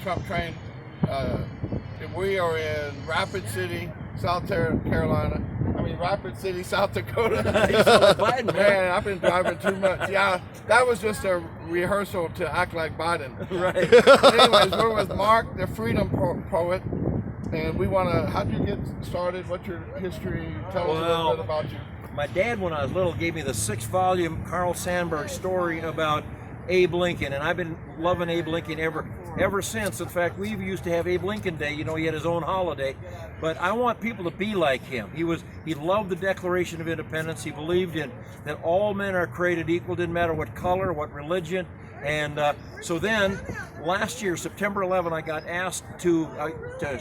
Trump train. We are in Rapid City, South Carolina. I mean, Rapid City, South Dakota. Biden, man, I've been driving too much. Yeah, that was just a rehearsal to act like Biden. Right. But anyways, we're with Mark, the freedom poet, and we want to. How did you get started? What's your history? Tell us a little bit about you. My dad, when I was little, gave me the 6-volume Carl Sandburg story about Abe Lincoln, and I've been loving Abe Lincoln ever since. In fact, we used to have Abe Lincoln Day. You know, he had his own holiday. But I want people to be like him. He loved the Declaration of Independence. He believed in that all men are created equal, didn't matter what color, what religion. And so then, last year, September 11, I got asked to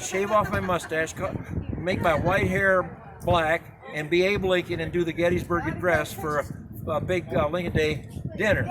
shave off my mustache, make my white hair black, and be Abe Lincoln and do the Gettysburg Address for a big Lincoln Day dinner.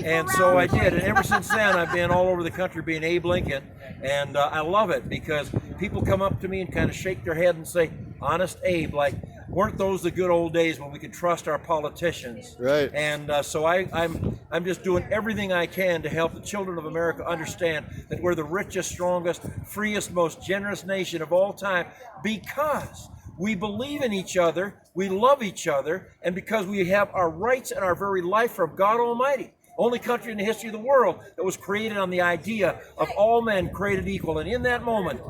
And so I did, and ever since then I've been all over the country being Abe Lincoln, and I love it because people come up to me and kind of shake their head and say, "Honest Abe, like, weren't those the good old days when we could trust our politicians?" Right. And so I'm just doing everything I can to help the children of America understand that we're the richest, strongest, freest, most generous nation of all time because we believe in each other, we love each other, and because we have our rights and our very life from God Almighty. Only country in the history of the world that was created on the idea of all men created equal. And in that moment,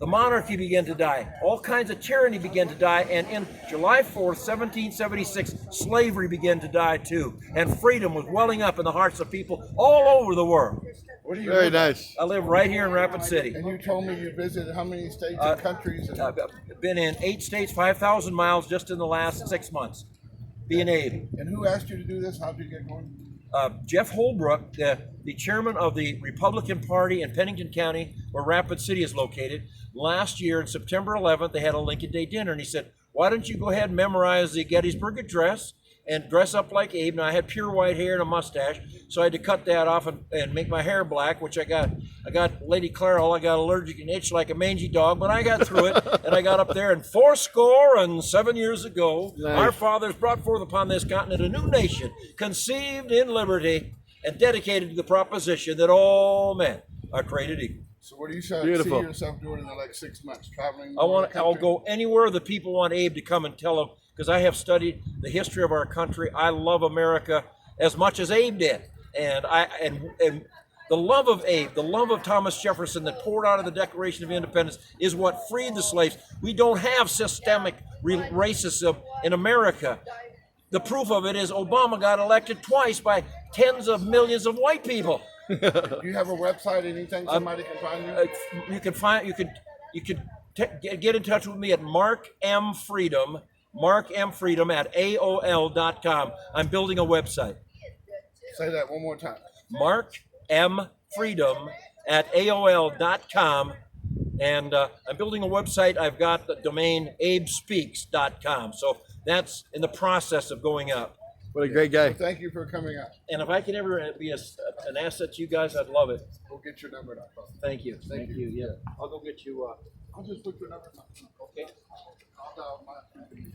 the monarchy began to die. All kinds of tyranny began to die. And in July 4th, 1776, slavery began to die too. And freedom was welling up in the hearts of people all over the world. Where do you Very live? nice. I live right here in Rapid City. And you told me you visited how many states and countries? And I've been in 8 states, 5,000 miles just in the last 6 months. Being Abe. And who asked you to do this? How did you get going? Jeff Holbrook, the chairman of the Republican Party in Pennington County, where Rapid City is located, last year on September 11th, they had a Lincoln Day dinner, and he said, "Why don't you go ahead and memorize the Gettysburg Address and dress up like Abe?" Now, I had pure white hair and a mustache, so I had to cut that off and make my hair black, which I got Lady Clairol, I got allergic and itch like a mangy dog, but I got through it, and I got up there, and 77 years ago, Nice. our fathers brought forth upon this continent a new nation, conceived in liberty and dedicated to the proposition that all men are created equal. So what do you see Beautiful. yourself doing in the next 6 months? Traveling? I'll go anywhere the people want Abe to come and tell them, because I have studied the history of our country. I love America as much as Abe did, and the love of Abe, the love of Thomas Jefferson that poured out of the Declaration of Independence is what freed the slaves. We don't have systemic racism in America. The proof of it is Obama got elected twice by tens of millions of white people. Do you have a website? Anything somebody can find you? You could get in touch with me at Mark M. Freedom at AOL.com. I'm building a website. Say that one more time. Mark M. Freedom at AOL.com. And I'm building a website. I've got the domain abespeaks.com. So that's in the process of going up. What a great guy. Thank you for coming out. And if I can ever be an asset to you guys, I'd love it. We'll get your number down. Thank you. Thank you. Yeah. I'll go get you. I'll just put your number down. Okay. I'll dial mine.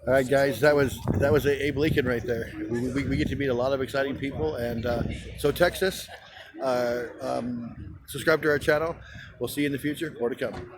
All right, guys, that was Abe Lincoln right there. We get to meet a lot of exciting people, and so text us, subscribe to our channel. We'll see you in the future. More to come.